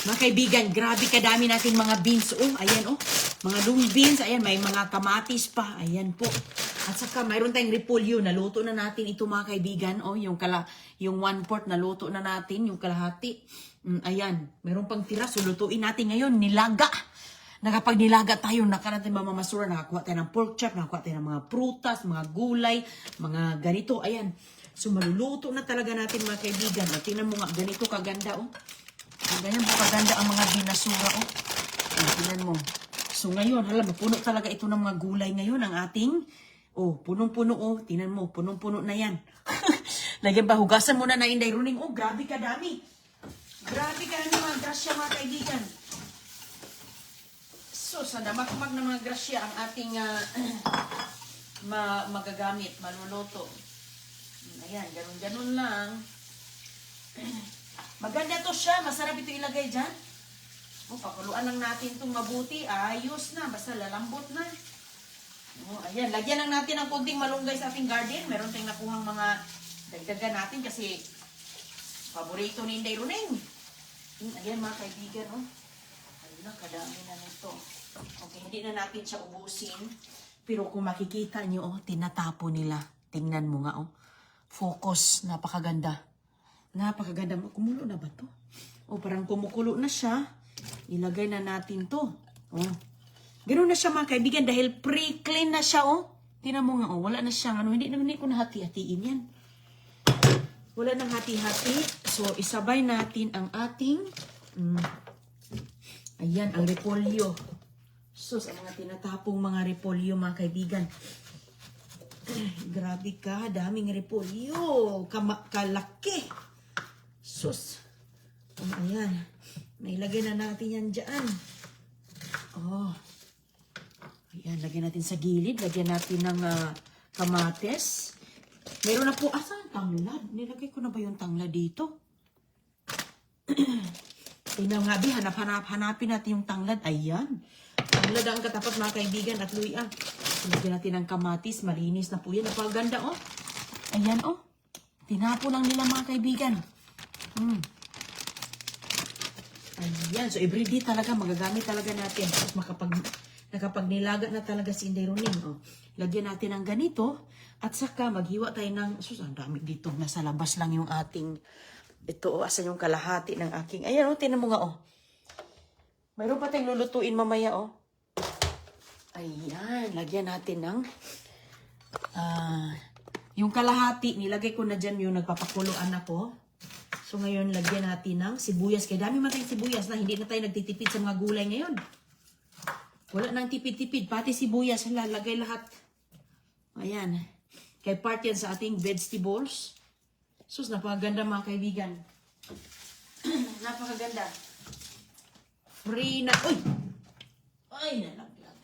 Mga kaibigan, grabe kadami natin mga beans. Oh, ayan oh. Mga long beans. Ayan, may mga kamatis pa. Ayan po. At saka mayroon tayong repolyo. Naluto na natin ito mga kaibigan. Oh, yung 1/4 naluto na natin. Yung kalahati. Ayan, mayroon pang tira. So, lutuin natin ngayon. Nilaga. Nakapag nilaga tayo, natin mamamasura. Nakakuha tayo ng pork chop. Nakakuha tayo ng mga prutas, mga gulay, mga ganito. Ayan. So, maluluto na talaga natin mga kaibigan. At tingnan mo nga, ganito kaganda oh. Ganyan po kaganda ang mga binasura oh. Tingnan mo. So ngayon, puno talaga ito ng mga gulay ngayon ang ating, oh, punong-puno oh. Tingnan mo, punong-puno na yan. Lagyan pa, hugasan mo na Inday Runing. Oh, grabe kadami. Grabe kadami mga grasya mga kaibigan. So, sa damakmak na mga grasya ang ating magagamit, maluluto. Ayan, ganun-ganun lang. Maganda to siya. Masarap ito ilagay dyan. O, pakuluan lang natin itong mabuti. Ayos na. Basta lalambot na. O, ayan. Lagyan lang natin ng konting malunggay sa ating garden. Meron tayong nakuhang mga dagdagan natin kasi paborito ni Inday Runeng. Ayan mga kaibigan. O. Ayun na, kadami na nito. Okay, hindi na natin siya ubusin. Pero kung makikita nyo, oh, tinatapo nila. Tingnan mo nga, oh. Focus. Napakaganda. Napakaganda. Kumulo na ba to? O, parang kumukulo na siya. Ilagay na natin to. O. Ganoon na siya mga kaibigan dahil pre-clean na siya, oh. Tingnan mo nga, oh. Wala na siyang, hindi ko na hati-hatiin yan. Wala nang hati-hati. So, isabay natin ang ating, ayan, ang repolyo. So, sa mga tinatapong mga repolyo, mga kaibigan. Grabe ka, daming repolyo. Kalaki. Sus. Oh, ayan. Nailagay na natin yan dyan. Oh. Ayan, lagyan natin sa gilid. Lagyan natin ng kamates. Meron na po, saan tanglad? Nilagay ko na ba yung tanglad dito? Tingnan nga, hanapin natin yung tanglad. Ayan. Tanglad ang katapat mga kaibigan at luya. Lagyan natin ng kamatis. Malinis na po yan. Napaganda, oh. Ayan, oh. Tinapo lang nila mga kaibigan. Ayan. So, everyday talaga, magagamit talaga natin. Tapos, nakapag nilaga na talaga si Inday Runing. Oh. Lagyan natin ng ganito. At saka, maghiwa tayo ng, ang dami dito. Nasa labas lang yung ating, ito, oh, asan yung kalahati ng aking, ayan, oh, tinan mo nga, oh. Mayroon pa tayong lulutuin mamaya, oh. Ayan, lagyan natin ng, yung kalahati, nilagay ko na dyan yung nagpapakuluan ako. So, ngayon, lagyan natin ng sibuyas. Kaya dami matayong sibuyas na hindi na tayo nagtitipid sa mga gulay ngayon. Wala nang tipid-tipid. Pati sibuyas, lalagay lahat. Ayan. Kaya part yan sa ating vegetables. Sus, napakaganda mga kaibigan. Napakaganda. Free na. Uy! Ay, nalaglag.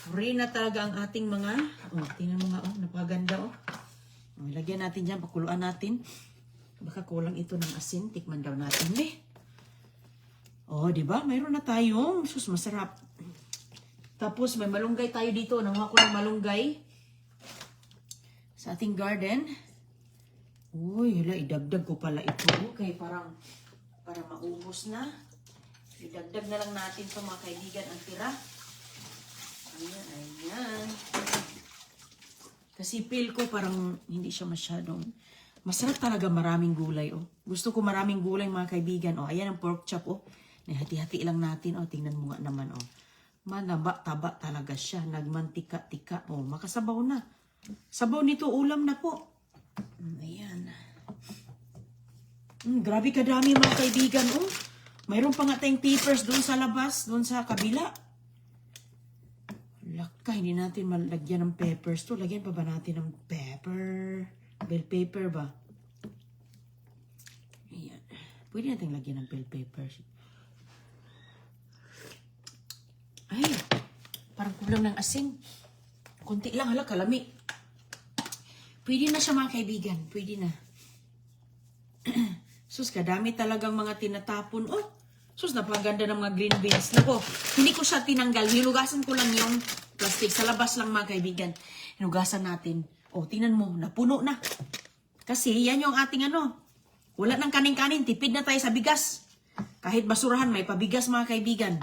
Free na talaga ang ating mga, oh, tingnan mo nga, oh, napakaganda, oh. Oh, lagyan natin dyan, pakuluan natin. Baka kulang ito ng asin. Tikman daw natin, eh. Oh, di ba? Mayroon na tayong, sus, masarap. Tapos, may malunggay tayo dito. Nanguha ko ng malunggay sa ating garden. Uy, hala, idagdag ko pala ito. Okay, para maubos na. Idagdag na lang natin ito, mga kaibigan, ang tira. Ayan, ayan. Kasi feel ko parang hindi siya masyadong, masarap talaga maraming gulay, oh. Gusto ko maraming gulay, mga kaibigan, oh. Ayan ang pork chop, oh. Nahati-hati lang natin, oh. Tingnan mo nga naman, oh. Manaba-taba talaga siya. Nagmantika-tika, oh. Makasabaw na. Sabaw nito, ulam na po. Ayan. Grabe kadami, mga kaibigan, oh. Mayroon pa nga tayong papers doon sa labas, doon sa kabila. Laka, hindi natin malagyan ng peppers to. Lagyan pa ba natin ng pepper? Bell pepper ba? Ayan. Pwede natin lagyan ng bell pepper. Ay, parang kulang ng asin. Kunti lang, hala, kalami. Pwede na siya, mga kaibigan. Pwede na. Sus, kadami talagang mga tinatapon. Oh, sus, napaganda ng mga green beans. Nako, hindi ko siya tinanggal. Hinugasan ko lang yung plastic. Sa labas lang, mga kaibigan. Hinugasan natin. Oh, tingnan mo, napuno na. Kasi yan yung ating ano. Wala ng kanin-kanin. Tipid na tayo sa bigas. Kahit basurahan, may pabigas mga kaibigan.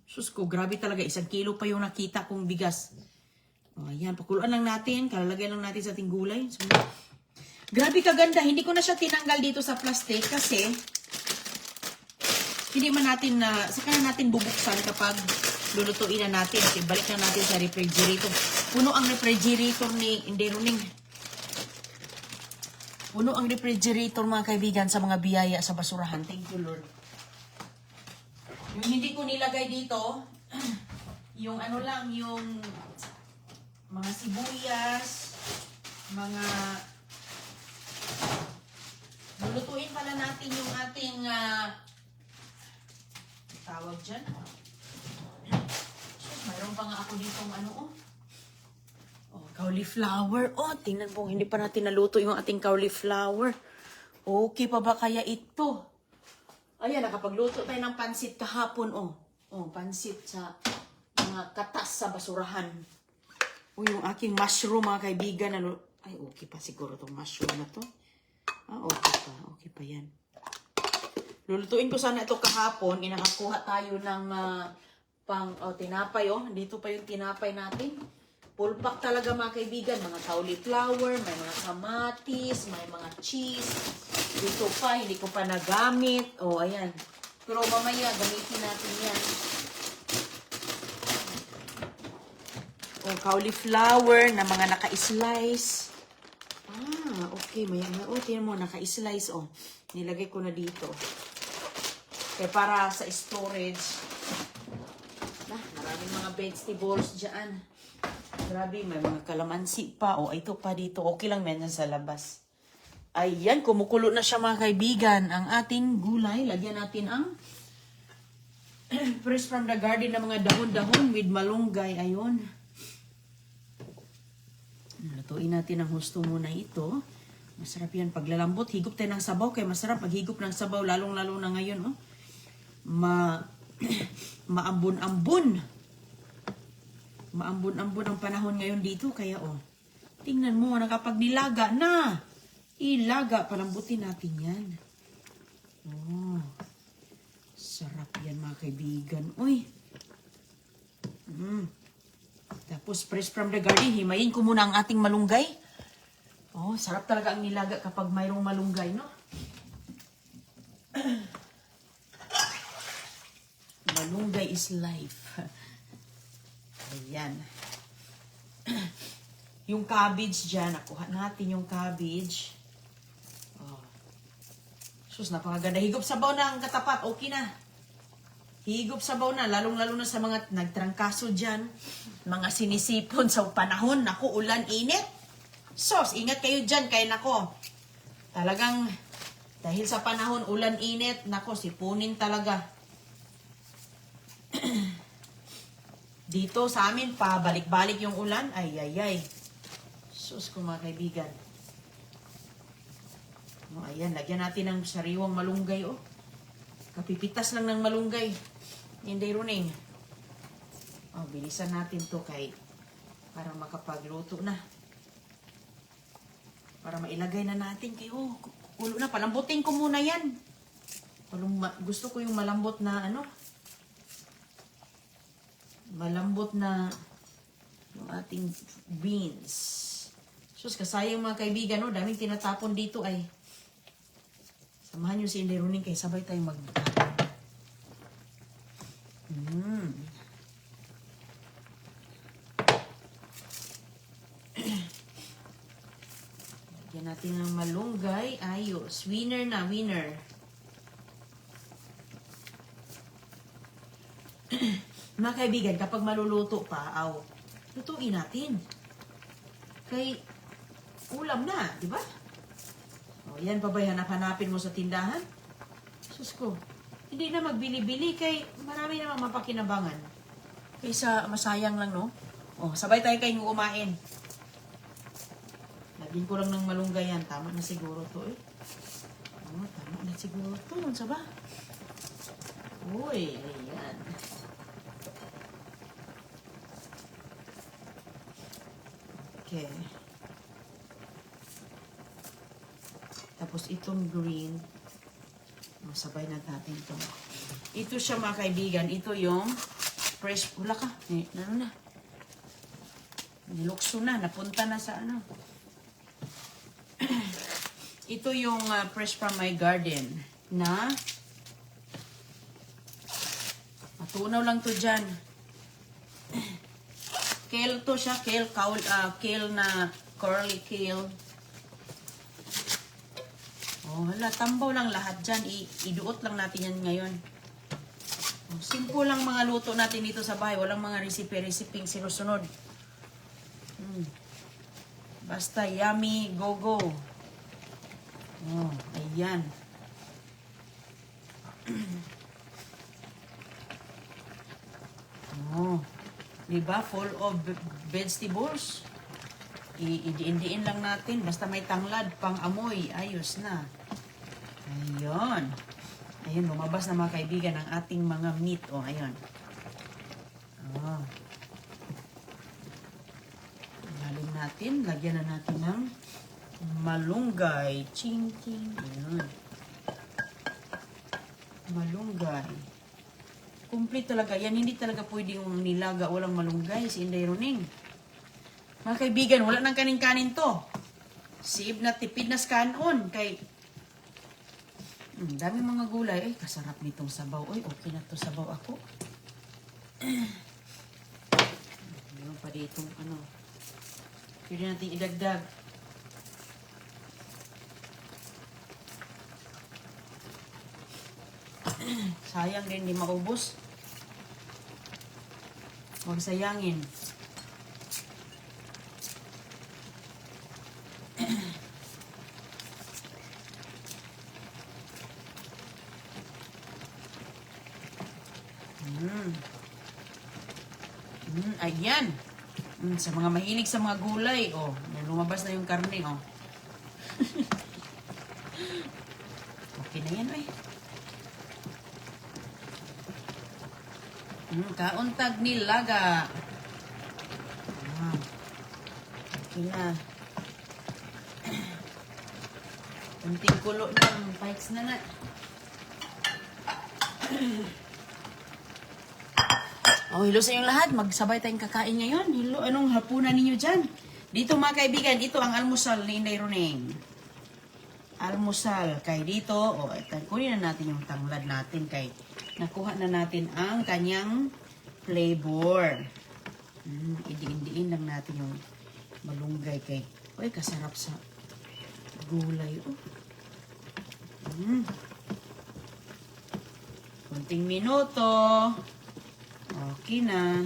Sus ko, grabe talaga. 1 kilo pa yung nakita kong bigas. O, ayan. Pakuluan lang natin. Kalalagay lang natin sa ating gulay. So, grabe kaganda. Hindi ko na siya tinanggal dito sa plastic kasi hindi man natin na, saka na natin bubuksan kapag lulutuin na natin. Okay, balik na natin sa refrigerator. Puno ang refrigerator ni Inderuning. Puno ang refrigerator mga kaibigan sa mga biyaya sa basurahan. Thank you, Lord. Yung hindi ko nilagay dito, yung ano lang, yung mga sibuyas, mga lulutuin pala natin yung ating tawag dyan. Mayroon pa nga ako dito ano cauliflower. Tingnan po, hindi pa natin naluto yung ating cauliflower. Okay pa ba kaya ito? Ayan, nakapagluto tayo ng pansit kahapon, pansit sa mga katas sa basurahan. Yung aking mushroom, mga kaibigan, ay, okay pa siguro itong mushroom na to. Okay pa yan. Lulutuin ko sana ito kahapon, inakakuha tayo ng tinapay, dito pa yung tinapay natin. Full pack talaga mga kaibigan, mga cauliflower, may mga kamatis, may mga cheese. Dito pa, hindi ko pa nagamit. Ayan. Pero mamaya, gamitin natin yan. Cauliflower na mga naka-slice. Okay. Tingnan mo, naka-slice. Nilagay ko na dito. Kaya para sa storage. Maraming mga vegetables dyan. Grabe, may mga kalamansi pa. Ito pa dito. Okay lang yan sa labas. Ayan, kumukulo na siya mga kaibigan. Ang ating gulay, lagyan natin ang fresh from the garden na mga dahon-dahon with malunggay. Ayun. Lutuin natin ang husto muna ito. Masarap yan paglalambot. Higop tayo ng sabaw. Kaya masarap maghigop ng sabaw. Lalong-lalo na ngayon. Maambun-ambun. Maambun-ambun ang panahon ngayon dito. Kaya tingnan mo, nakapagnilaga na. Ilaga, palambutin natin yan. Sarap yan mga kaibigan. Tapos fresh from the garden, himayin ko muna ang ating malunggay. Sarap talaga ang nilaga kapag mayroong malunggay, no? Malunggay is life. Ayan. Yung cabbage dyan, nakuha natin yung cabbage. Sus, napakaganda. Higop sabaw na ang katapat. Okay na. Higop sabaw na. Lalong-lalo na sa mga nagtrangkaso dyan. Mga sinisipon sa panahon. Naku, ulan, init. Sos, ingat kayo dyan. Kaya nako, talagang dahil sa panahon, ulan, init. Nako, sipunin talaga. Dito sa amin, pabalik-balik yung ulan. Ay. Sus ko mga kaibigan. Ayan, lagyan natin ng sariwang malunggay. Kapipitas lang ng malunggay. Hindi runing. Bilisan natin to para makapagluto na. Para mailagay na natin. Kulo na. Palambutin ko muna yan. Gusto ko yung malambot na malambot na yung ating beans. Sus, kasayang mga kaibigan, daming tinatapon dito ay. Samahan nyo si Inday Runing kay sabay tayong magtapon. Lagyan natin ng malunggay. Ayos. Winner na, winner. Mga kaibigan, kapag maluluto pa, lutuin natin. Kay ulam na, di ba? Yan pa ba hanap-hanapin mo sa tindahan? Sus ko, hindi na magbili-bili kay marami namang mapakinabangan. Kaysa masayang lang, no? Sabay tayo kayong kumain. Lagyan ko lang ng malunggay yan. Tama na siguro to tama na siguro to. Ano ba? Uy, ayan. Okay. Tapos itong green, masabay na natin ito. Ito siya mga kaibigan. Ito yung fresh. Wala ka. Ano na? Nilukso na. Napunta na sa ano. Ito yung fresh from my garden na matunaw lang to dyan. Kale to siya. Kale na curly kale. Oh, hala, tambaw lang lahat dyan. Iduot lang natin yan ngayon. Oh, simple lang mga luto natin dito sa bahay. Walang mga recipe-reciping sinusunod. Basta yummy, go-go. Oh, ayan. Oh, diba? Full of vegetables. Idiin lang natin. Basta may tanglad, pang amoy. Ayos na. Ayun. Ayun, lumabas na mga kaibigan ang ating mga meat. Oh, ayun. Oh. Lalim natin. Lagyan na natin ng malunggay. Ching, ching. Ayun. Malunggay. Complete talaga. Yan, hindi talaga pwedeng nilaga. Walang malunggay. Si Inday Roning. Mga kaibigan, wala nang kanin-kanin to. Save na, tipid na kanon. Kay, dami mga gulay. Ay, kasarap nitong sabaw. Ay, okay na to sabaw ako. Meron pa ditong ano. Pwede natin idagdag. Sayang din, di maubos. Huwag sayangin. Ayan. Sa mga mahilig sa mga gulay, oh, lumabas na yung karne, oh. Okay na yan, eh. Kauntag nilaga. Okay na. Kunting kulo ng pikes na na. Oh, hello sa inyong lahat. Magsabay tayong kakain ngayon. Hello, anong hapunan ninyo dyan? Dito mga kaibigan, ito ang almusal ni Inday Roning. Almusal. Kay dito, oh, kunin na natin yung tanglad natin. Kay nakuha na natin ang kanyang flavor. Idiin lang natin yung malunggay kay. Uy, kasarap sa gulay. Oh. Kunting minuto. Okay na.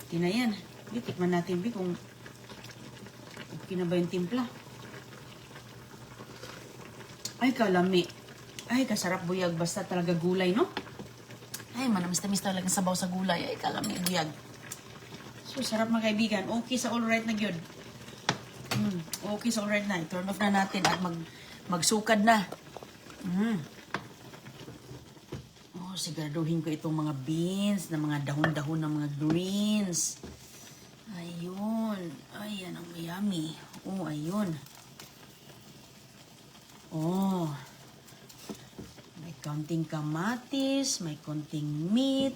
Okay na yan. Tikman natin kung okay na ba yung timpla. Ay, kalami. Ay, kasarap buyag. Basta talaga gulay, no? Ay, manamis-tamis talaga sabaw sa gulay. Ay, kalami buyag. So, sarap mga kaibigan. Okay sa all right na yun. Okay sa all right na. I-turn off na natin at magsukad na. Oh, siguraduhin ko itong mga beans, na mga dahon-dahon ng mga greens. Ayun. Ay, yan ang yummy. Oh, ayun. Oh. May konting kamatis, may konting meat.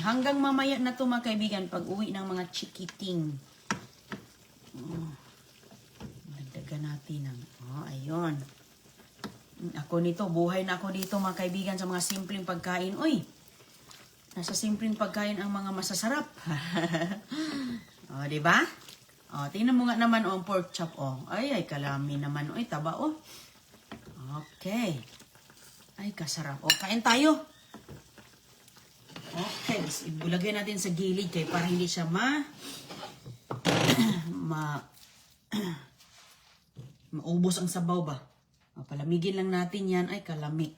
Hanggang mamaya na ito mga kaibigan pag uwi ng mga chikiting. Oh. Dagdagan natin ng, oh, ayun. Ako nito, buhay na ako dito mga kaibigan sa mga simpleng pagkain. Uy, nasa simpleng pagkain ang mga masasarap. O, diba? O, tingnan mo nga naman, oh, pork chop, oh. Ay, kalami naman, oh, taba, oh. Okay. Ay, kasarap. O, kain tayo. Okay, ibulagay natin sa gilid kay para hindi siya maubos ang sabaw ba. O, palamigin lang natin yan. Ay, kalami.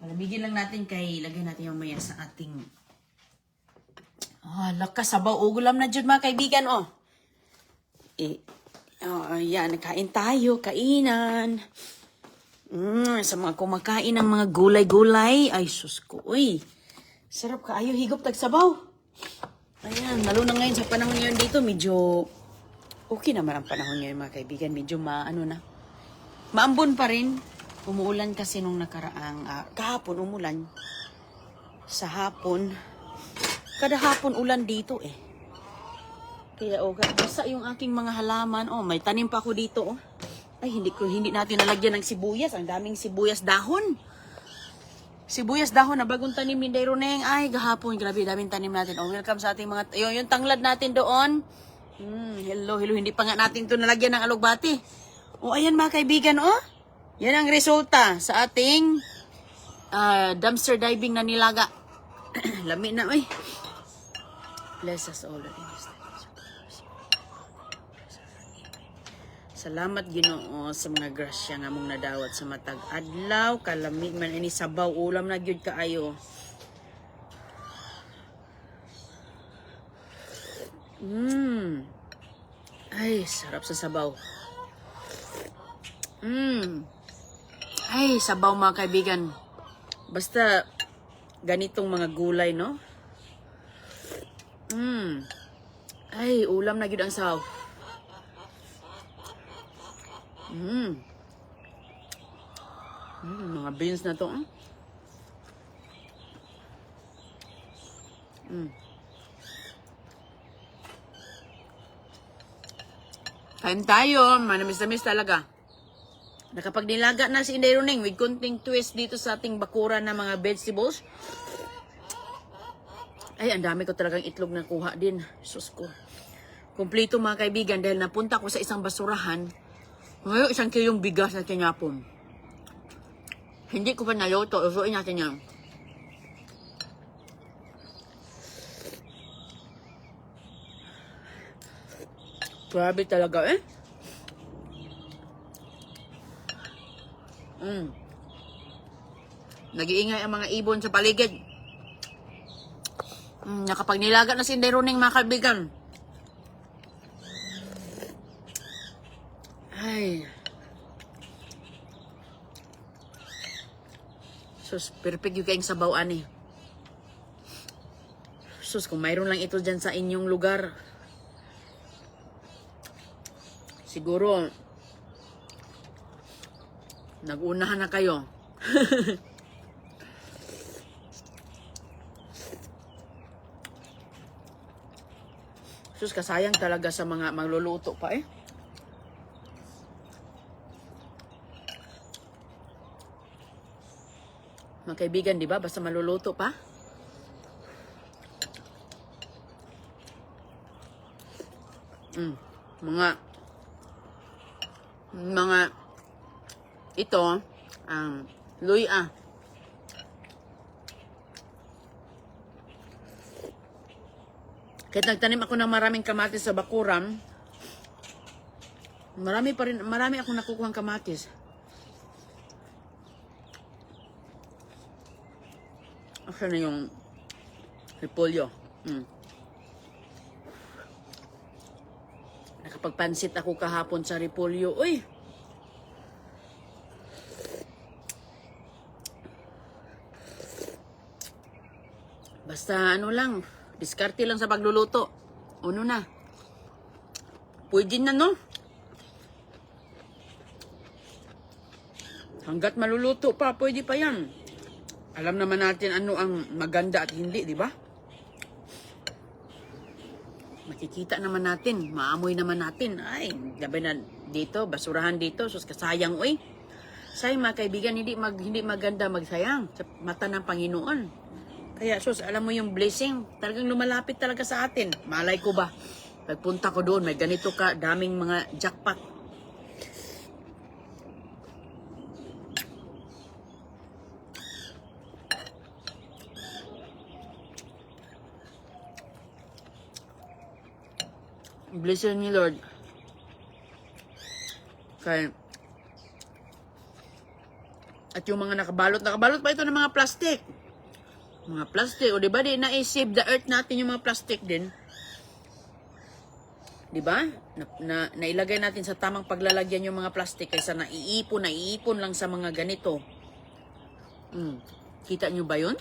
Palamigin lang natin kay lagay natin yung maya sa ating lakas sabaw. Ugulam na dyan mga kaibigan, oh. Yan, kain tayo. Kainan. Sa mga kumakain ng mga gulay-gulay. Ay, sus ko. Uy, sarap ka. Ayaw higop tagsabaw. Ayan, lalo na ngayon sa panahon ngayon dito, medyo Okay naman ang panahon ngayon mga kaibigan. Medyo maambon pa rin. Umuulan kasi nung nakaraang, kahapon umulan. Sa hapon, kada hapon ulan dito eh. Kaya basa yung aking mga halaman. Oh, may tanim pa ako dito oh. Ay, hindi natin nalagyan ng sibuyas. Ang daming sibuyas dahon. Sibuyas dahon na bagong tanim ni Dayroneng. Ay, gahapon, grabe, daming tanim natin. Oh, welcome sa ating mga, yung tanglad natin doon. Hello, hindi pa nga natin to nalagyan ng alugbati. Oh, ayan mga kaibigan, oh. Yan ang resulta sa ating dumpster diving na nilaga. Lami na, ay. Bless us all. Salamat Ginoo sa mga grasya nga mong nadawat sa matag adlaw, kalami man ini sabaw ulam na gyud kaayo. Ay, sarap sa sabaw. Ay, sabaw mga kaibigan. Basta ganitong mga gulay, no? Ay, ulam na gyud ang sabaw. Mga beans na to. Kain tayo. Manamis-namis talaga. Nakapag nilaga na si Inday Runeng with konting twist dito sa ating bakuran na mga vegetables. Ay, ang dami ko talagang itlog na kuha din. Sus ko. Kompleto mga kaibigan dahil napunta ko sa isang basurahan. Ngayon, 1 kilong bigas na tinapon. Hindi ko pa naluto. Usuin natin yan. Grabe talaga eh. Nag-iingay ang mga ibon sa paligid. Nakapag nilaga na si Inday Runeng mga kaibigan. Ay. Sus, perfect yung kayong sabaw ani. Sus, kung mayroon lang ito dyan sa inyong lugar, siguro, nag-unahan na kayo. Sus, kasayang talaga sa mga magluluto pa eh. Mga kaibigan, di ba? Basta maluluto pa. Mga ito, luya. Kahit nagtanim ako ng maraming kamatis sa bakuran, marami akong nakukuhang kamatis. Asa na yung repolyo. Nakapagpansit ako kahapon sa repolyo. Uy! Basta ano lang, diskarte lang sa pagluluto. Ano na? Pwede na, no? Hanggat maluluto pa, pwede pa yan. Alam naman natin ano ang maganda at hindi, di ba? Makikita naman natin, maamoy naman natin. Ay, gabi na dito, basurahan dito, sus kasayang, uy. Sayang mga kaibigan, hindi maganda magsayang sa mata ng Panginoon. Kaya sus, alam mo yung blessing, talagang lumalapit talaga sa atin. Malay ko ba, pagpunta ko doon, may ganito ka, daming mga jackpot. Blessed ni Lord. Kaya, at yung mga nakabalot pa ito ng mga plastic. Mga plastic, o diba, di na-save the earth natin yung mga plastic din. Diba? Nailagay natin sa tamang paglalagyan yung mga plastic kaysa naiipon lang sa mga ganito. Kita nyo ba yun?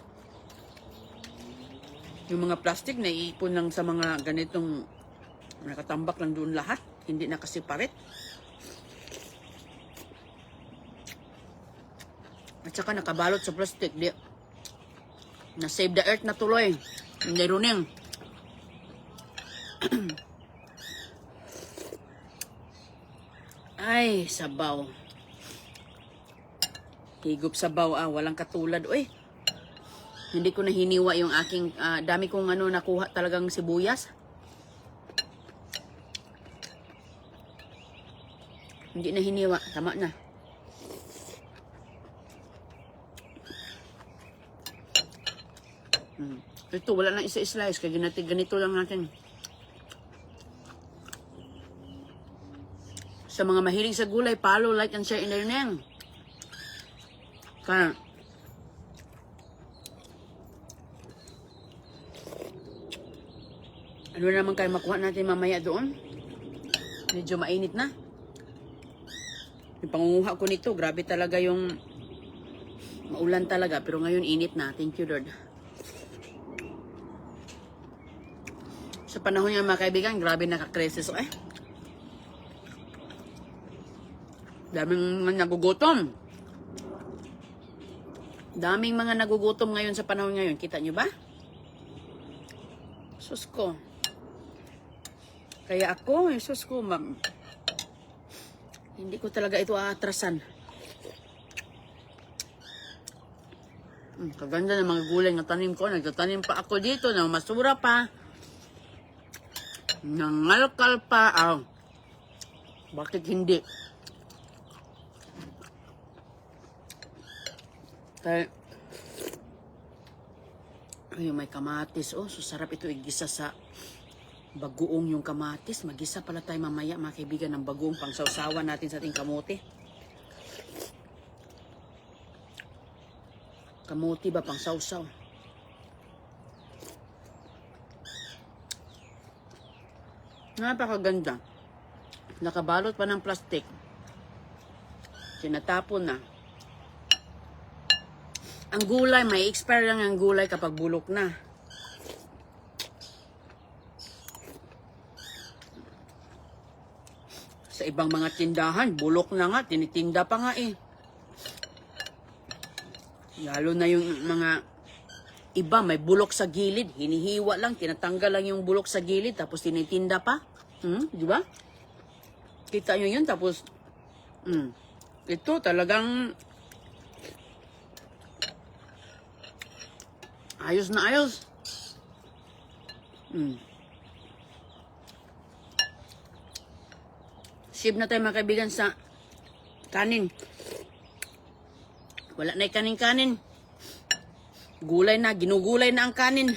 Yung mga plastic, naiipon lang sa mga ganitong Nakatambak lang doon lahat. Hindi nakasiparet. At saka nakabalot sa plastic. Di, na-save the earth na tuloy. Hindi runing. Ay, sabaw. Higop sabaw, walang katulad. Uy, hindi ko na hiniwa yung aking, dami kong nakuha talagang sibuyas. Hindi na hiniwa, tama na. Ito, wala nang isa-slice, kaya ganito lang natin. Sa mga mahilig sa gulay, follow, like, and share in their name. Kaya, ano naman kayo makuha natin mamaya doon? Medyo mainit na. Yung pangunguha ko nito, grabe talaga yung maulan talaga, pero ngayon init na. Thank you, Lord. Sa panahon niya mga kaibigan, grabe nakakrisis. Daming mga nagugutom. Daming mga nagugutom ngayon sa panahon ngayon. Kita nyo ba? Sus ko. Kaya ako, sus ko, hindi ko talaga ito aatrasan. Kaganda ng mga gulay na tanim ko. Nagtatanim pa ako dito ng masura pa. Nangalkal pa. Bakit hindi? Kaya, ayun, may kamatis. So sarap ito igisa sa bagoong yung kamatis. Magisa pala tayo mamaya, mga kaibigan, ng bagoong pang sausawan natin sa ating kamote. Kamote ba pang sausaw? Napakaganda. Nakabalot pa ng plastic. Sinatapon na. Ang gulay, may expire lang ang gulay kapag bulok na. Sa ibang mga tindahan, bulok na nga, tinitinda pa nga eh. Lalo na yung mga iba, may bulok sa gilid, hinihiwa lang, tinatanggal lang yung bulok sa gilid, tapos tinitinda pa. Di ba? Kita nyo yun, tapos, ito talagang, ayos na ayos. Save na tayo mga kaibigan sa kanin. Wala na yung kanin-kanin. Gulay na, ginugulay na ang kanin.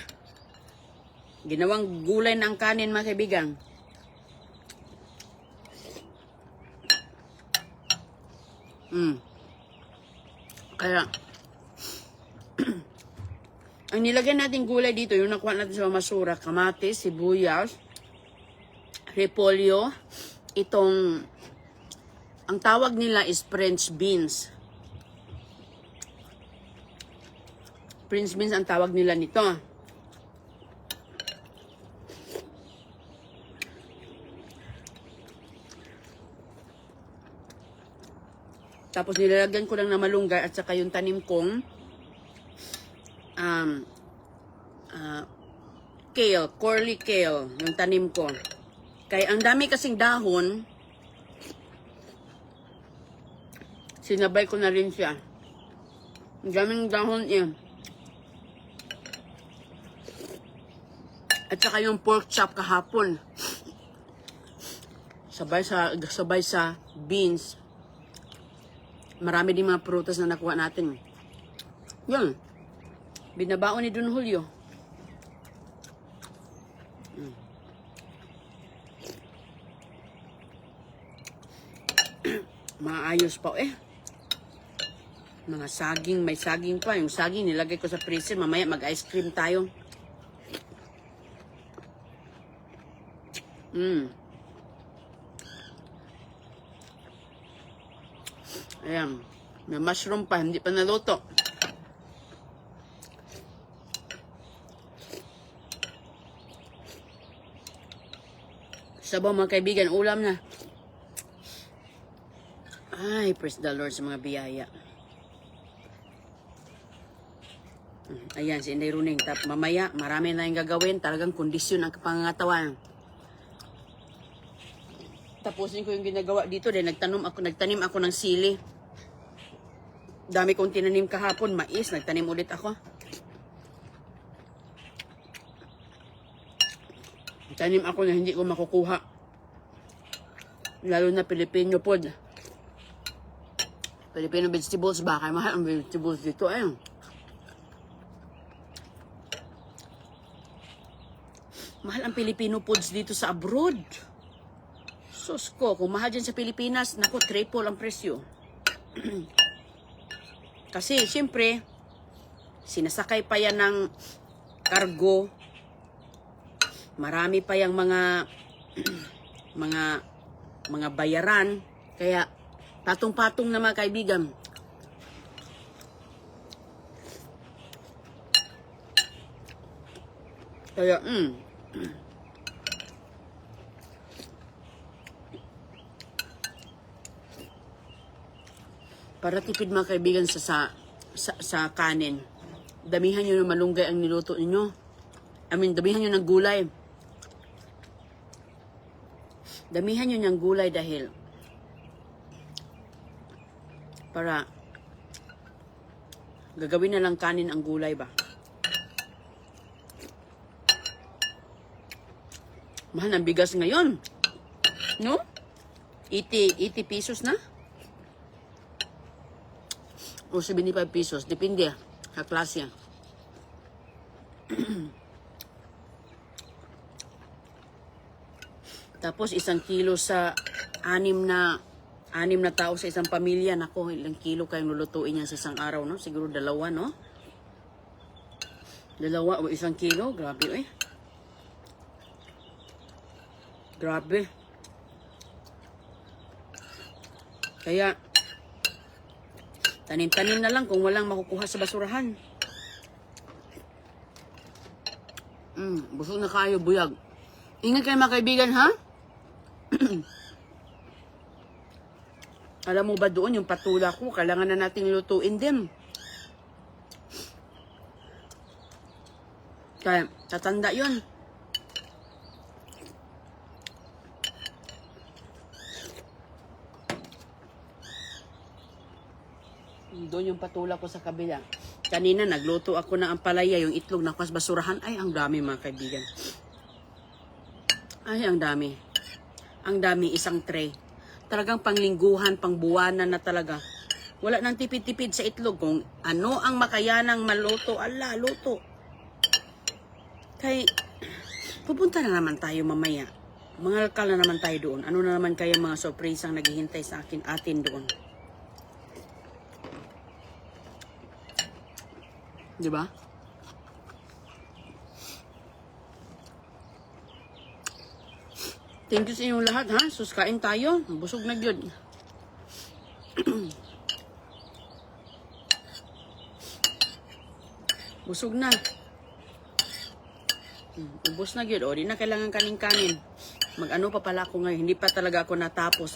Ginawang gulay na ang kanin mga kaibigan. Kaya, ang nilagay natin gulay dito, yung nakuha natin sa masura, kamatis, sibuyas, repolyo, itong, ang tawag nila is French beans. French beans ang tawag nila nito. Tapos nilalagyan ko lang na malunggay at saka yung tanim kong kale, curly kale, yung tanim ko. Kaya ang dami kasing dahon, sinabay ko na rin siya. Ang daming dahon eh. At saka yung pork chop kahapon. Sabay sa beans. Marami din mga prutas na nakuha natin. Yun. Binabaon ni Don Julio. Maayos pa eh. Mga saging, may saging pa. Yung saging nilagay ko sa freezer. Mamaya mag-ice cream tayo. Ayan. May mushroom pa. Hindi pa naluto. Sabaw mga kaibigan, ulam na. Ay, praise the Lord sa mga biyaya. Ayan, si Inday Runing. Mamaya, marami na yung gagawin. Talagang kondisyon ang pangangatawan. Tapusin ko yung ginagawa dito dahil nagtanim ako ng sili. Dami kong tinanim kahapon, mais, nagtanim ulit ako. Tanim ako na hindi ko makukuha. Lalo na Filipino food. Filipino vegetables, baka mahal ang vegetables dito eh. Mahal ang Filipino foods dito sa abroad. Sus ko, kung mahal dyan sa Pilipinas, naku, triple ang presyo. Kasi, siyempre, sinasakay pa yan ng kargo. Marami pa yung mga mga bayaran. Kaya, patong-patong na mga kaibigan. Kaya, para tipid mga kaibigan sa kanin. Damihan nyo ng malunggay ang niluto ninyo. Damihan nyo ng gulay. Damihan nyo ng gulay dahil para gagawin na lang kanin ang gulay ba. Mahal ang bigas ngayon. No? 80 pesos na? O 75 pesos. Depende sa klase. Tapos 1 kilo sa 6 na tao sa isang pamilya. Nako, ilang kilo kayong lulutuin yan sa isang araw, no? Siguro 2, no? 2 o 1 kilo. Grabe, eh. Grabe. Kaya, tanim-tanim na lang kung walang makukuha sa basurahan. Busog na kayo, buyag. Ingat kayo mga kaibigan, ha? Alam mo ba doon, yung patula ko, kailangan na natin lutuin din. Kaya, tatanda yun. Doon yung patula ko sa kabila. Kanina, nagluto ako ng ampalaya, yung itlog na kwas basurahan. Ay, ang dami mga kaibigan. Ay, ang dami. Ang dami, isang tray. Talagang panglingguhan, pangbuwanan na talaga. Wala nang tipid-tipid sa itlog. Kung ano ang makayanang maluto, ala, luto. Kay, pupunta na naman tayo mamaya. Mangalkal na naman tayo doon. Ano na naman kaya mga surprise ang naghihintay sa atin doon. Diba? Thank you sa inyong lahat, ha? Sus, kain tayo. Busog na yun. Busog na. Ubus na yun. O, di na kailangan kanin-kanin. Mag-ano pa pala ako ngayon. Hindi pa talaga ako natapos.